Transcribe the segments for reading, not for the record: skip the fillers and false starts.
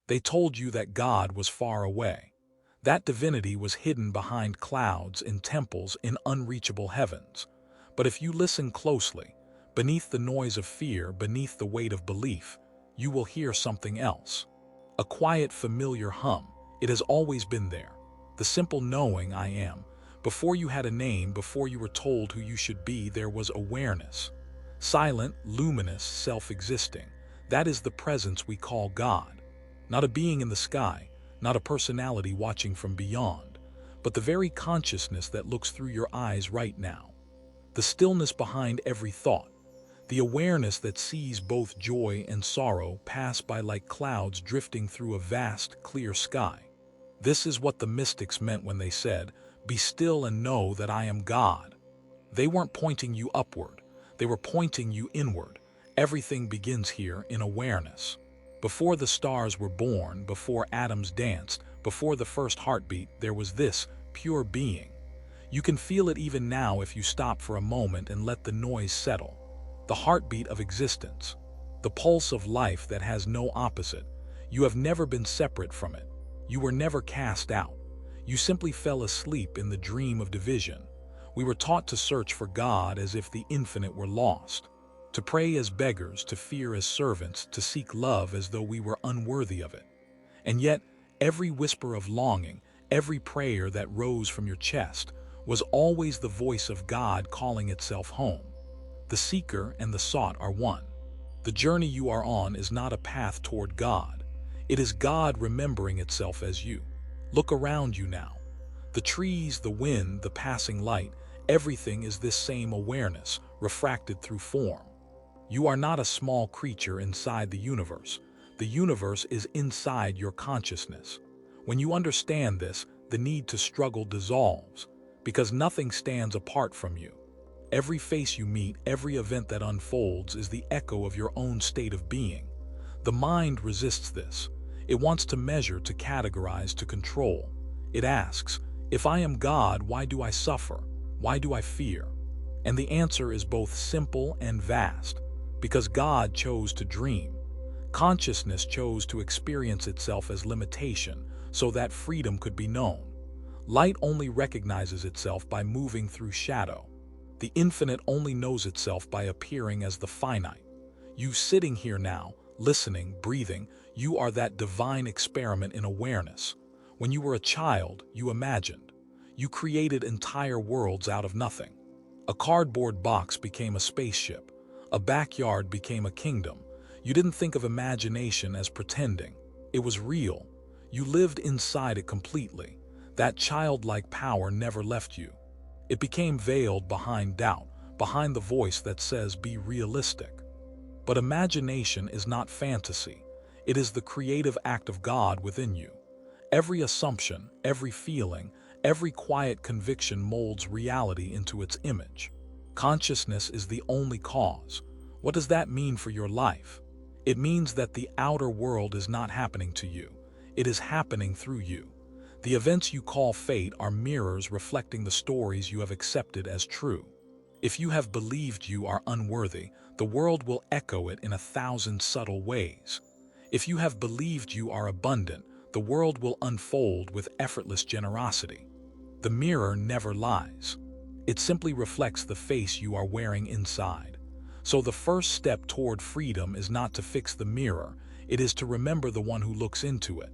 They told you that God was far away. That divinity was hidden behind clouds, in temples, in unreachable heavens. But if you listen closely, beneath the noise of fear, beneath the weight of belief, you will hear something else. A quiet, familiar hum. It has always been there. The simple knowing I am. Before you had a name, before you were told who you should be, there was awareness. Silent, luminous, self-existing. That is the presence we call God. Not a being in the sky, not a personality watching from beyond, but the very consciousness that looks through your eyes right now. The stillness behind every thought. The awareness that sees both joy and sorrow pass by like clouds drifting through a vast, clear sky. This is what the mystics meant when they said, "Be still and know that I am God." They weren't pointing you upward. They were pointing you inward. Everything begins here in awareness. Before the stars were born, before atoms danced, before the first heartbeat, there was this pure being. You can feel it even now if you stop for a moment and let the noise settle. The heartbeat of existence. The pulse of life that has no opposite. You have never been separate from it. You were never cast out. You simply fell asleep in the dream of division. We were taught to search for God as if the infinite were lost. To pray as beggars, to fear as servants, to seek love as though we were unworthy of it. And yet, every whisper of longing, every prayer that rose from your chest, was always the voice of God calling itself home. The seeker and the sought are one. The journey you are on is not a path toward God. It is God remembering itself as you. Look around you now. The trees, the wind, the passing light, everything is this same awareness, refracted through form. You are not a small creature inside the universe. The universe is inside your consciousness. When you understand this, the need to struggle dissolves, because nothing stands apart from you. Every face you meet, every event that unfolds is the echo of your own state of being. The mind resists this. It wants to measure, to categorize, to control. It asks, if I am God, why do I suffer? Why do I fear? And the answer is both simple and vast. Because God chose to dream. Consciousness chose to experience itself as limitation, so that freedom could be known. Light only recognizes itself by moving through shadow. The infinite only knows itself by appearing as the finite. You sitting here now, listening, breathing, you are that divine experiment in awareness. When you were a child, you imagined. You created entire worlds out of nothing. A cardboard box became a spaceship. A backyard became a kingdom. You didn't think of imagination as pretending. It was real. You lived inside it completely. That childlike power never left you. It became veiled behind doubt, behind the voice that says, be realistic. But imagination is not fantasy. It is the creative act of God within you. Every assumption, every feeling, every quiet conviction molds reality into its image. Consciousness is the only cause. What does that mean for your life? It means that the outer world is not happening to you. It is happening through you. The events you call fate are mirrors reflecting the stories you have accepted as true. If you have believed you are unworthy, the world will echo it in 1,000 subtle ways. If you have believed you are abundant, the world will unfold with effortless generosity. The mirror never lies. It simply reflects the face you are wearing inside. So the first step toward freedom is not to fix the mirror, it is to remember the one who looks into it.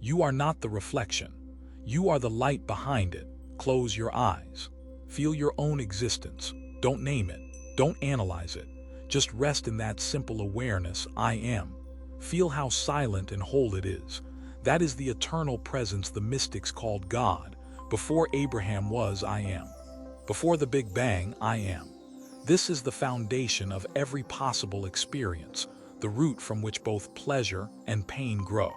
You are not the reflection. You are the light behind it. Close your eyes. Feel your own existence. Don't name it. Don't analyze it. Just rest in that simple awareness, I am. Feel how silent and whole it is. That is the eternal presence the mystics called God. Before Abraham was, I am. Before the Big Bang, I am. This is the foundation of every possible experience, the root from which both pleasure and pain grow.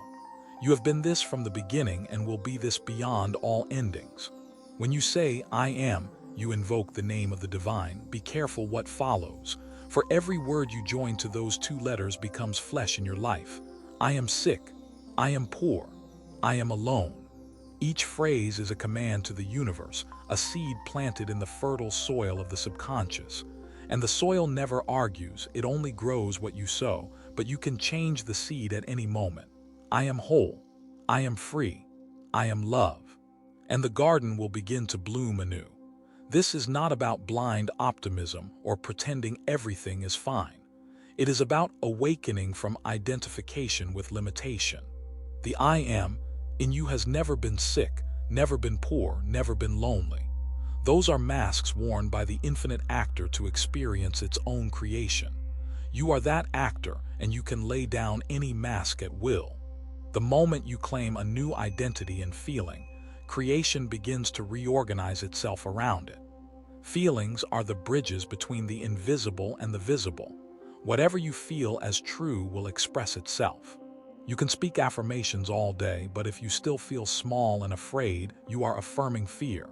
You have been this from the beginning and will be this beyond all endings. When you say, I am, you invoke the name of the divine. Be careful what follows, for every word you join to those two letters becomes flesh in your life. I am sick. I am poor. I am alone. Each phrase is a command to the universe, a seed planted in the fertile soil of the subconscious. And the soil never argues, it only grows what you sow, but you can change the seed at any moment. I am whole. I am free. I am love. And the garden will begin to bloom anew. This is not about blind optimism or pretending everything is fine. It is about awakening from identification with limitation. The I am in you has never been sick, never been poor, never been lonely. Those are masks worn by the infinite actor to experience its own creation. You are that actor, and you can lay down any mask at will. The moment you claim a new identity and feeling, creation begins to reorganize itself around it. Feelings are the bridges between the invisible and the visible. Whatever you feel as true will express itself. You can speak affirmations all day, but if you still feel small and afraid, you are affirming fear.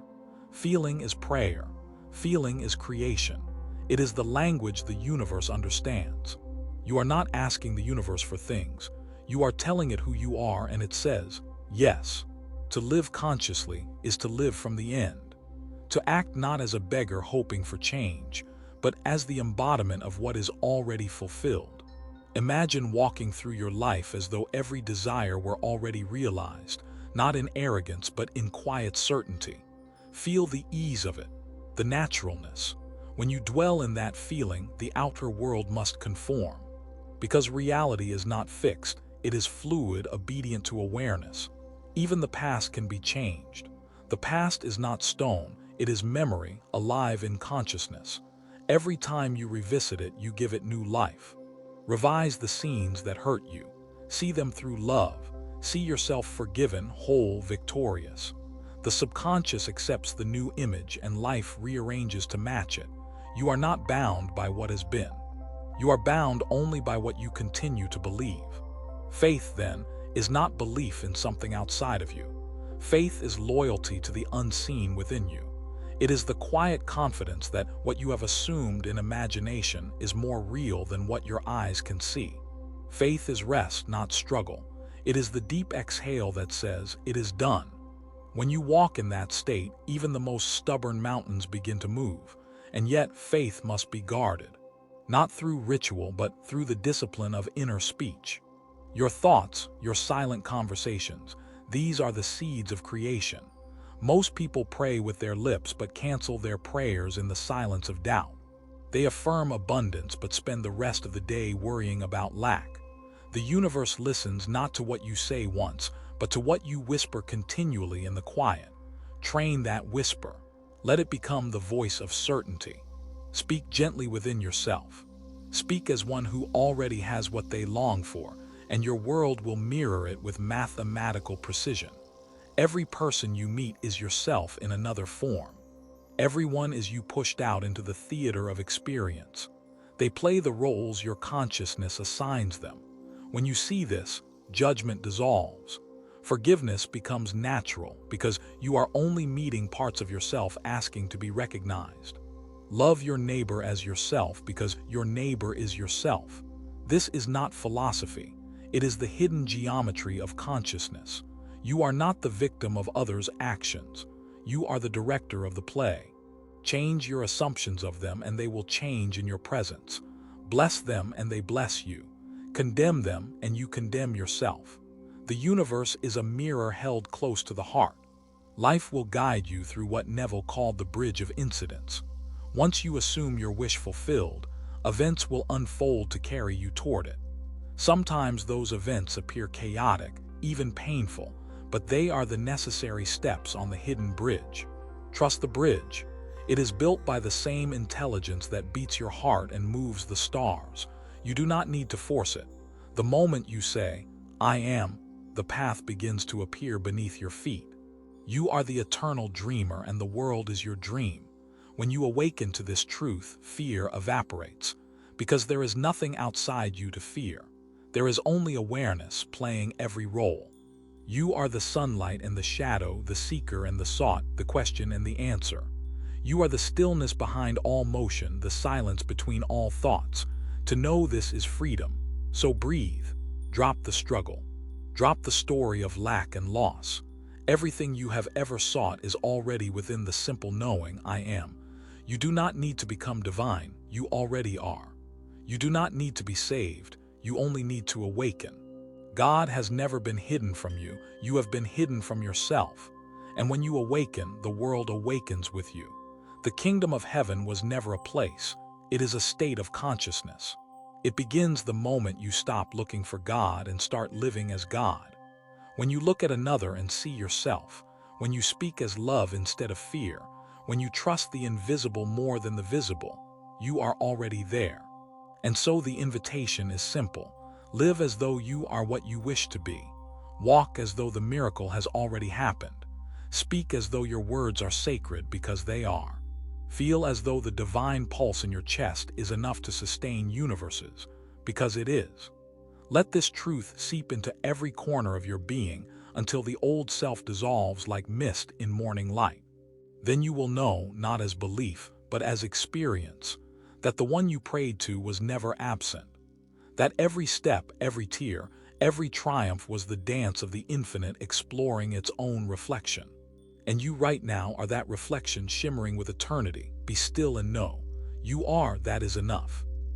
Feeling is prayer. Feeling is creation. It is the language the universe understands. You are not asking the universe for things. You are telling it who you are, and it says, yes. To live consciously is to live from the end. To act not as a beggar hoping for change, but as the embodiment of what is already fulfilled. Imagine walking through your life as though every desire were already realized, not in arrogance but in quiet certainty. Feel the ease of it, the naturalness. When you dwell in that feeling, the outer world must conform. Because reality is not fixed, it is fluid, obedient to awareness. Even the past can be changed. The past is not stone, it is memory, alive in consciousness. Every time you revisit it, you give it new life. Revise the scenes that hurt you. See them through love. See yourself forgiven, whole, victorious. The subconscious accepts the new image and life rearranges to match it. You are not bound by what has been. You are bound only by what you continue to believe. Faith, then, is not belief in something outside of you. Faith is loyalty to the unseen within you. It is the quiet confidence that what you have assumed in imagination is more real than what your eyes can see. Faith is rest, not struggle. It is the deep exhale that says, it is done. When you walk in that state, even the most stubborn mountains begin to move. And yet, faith must be guarded. Not through ritual, but through the discipline of inner speech. Your thoughts, your silent conversations, these are the seeds of creation. Most people pray with their lips but cancel their prayers in the silence of doubt. They affirm abundance but spend the rest of the day worrying about lack. The universe listens not to what you say once, but to what you whisper continually in the quiet. Train that whisper. Let it become the voice of certainty. Speak gently within yourself. Speak as one who already has what they long for, and your world will mirror it with mathematical precision. Every person you meet is yourself in another form. Everyone is you pushed out into the theater of experience. They play the roles your consciousness assigns them. When you see this, judgment dissolves. Forgiveness becomes natural because you are only meeting parts of yourself asking to be recognized. Love your neighbor as yourself because your neighbor is yourself. This is not philosophy. It is the hidden geometry of consciousness. You are not the victim of others' actions. You are the director of the play. Change your assumptions of them and they will change in your presence. Bless them and they bless you. Condemn them and you condemn yourself. The universe is a mirror held close to the heart. Life will guide you through what Neville called the bridge of incidents. Once you assume your wish fulfilled, events will unfold to carry you toward it. Sometimes those events appear chaotic, even painful, but they are the necessary steps on the hidden bridge. Trust the bridge. It is built by the same intelligence that beats your heart and moves the stars. You do not need to force it. The moment you say, I am, the path begins to appear beneath your feet. You are the eternal dreamer and the world is your dream. When you awaken to this truth, fear evaporates, because there is nothing outside you to fear. There is only awareness playing every role. You are the sunlight and the shadow, the seeker and the sought, the question and the answer. You are the stillness behind all motion, the silence between all thoughts. To know this is freedom. So breathe. Drop the struggle. Drop the story of lack and loss. Everything you have ever sought is already within the simple knowing, I am. You do not need to become divine, you already are. You do not need to be saved, you only need to awaken. God has never been hidden from you, you have been hidden from yourself. And when you awaken, the world awakens with you. The kingdom of heaven was never a place, it is a state of consciousness. It begins the moment you stop looking for God and start living as God. When you look at another and see yourself, when you speak as love instead of fear, when you trust the invisible more than the visible, you are already there. And so the invitation is simple. Live as though you are what you wish to be. Walk as though the miracle has already happened. Speak as though your words are sacred because they are. Feel as though the divine pulse in your chest is enough to sustain universes, because it is. Let this truth seep into every corner of your being until the old self dissolves like mist in morning light. Then you will know, not as belief, but as experience, that the one you prayed to was never absent. That every step, every tear, every triumph was the dance of the infinite exploring its own reflection. And you right now are that reflection shimmering with eternity. Be still and know, you are that is enough.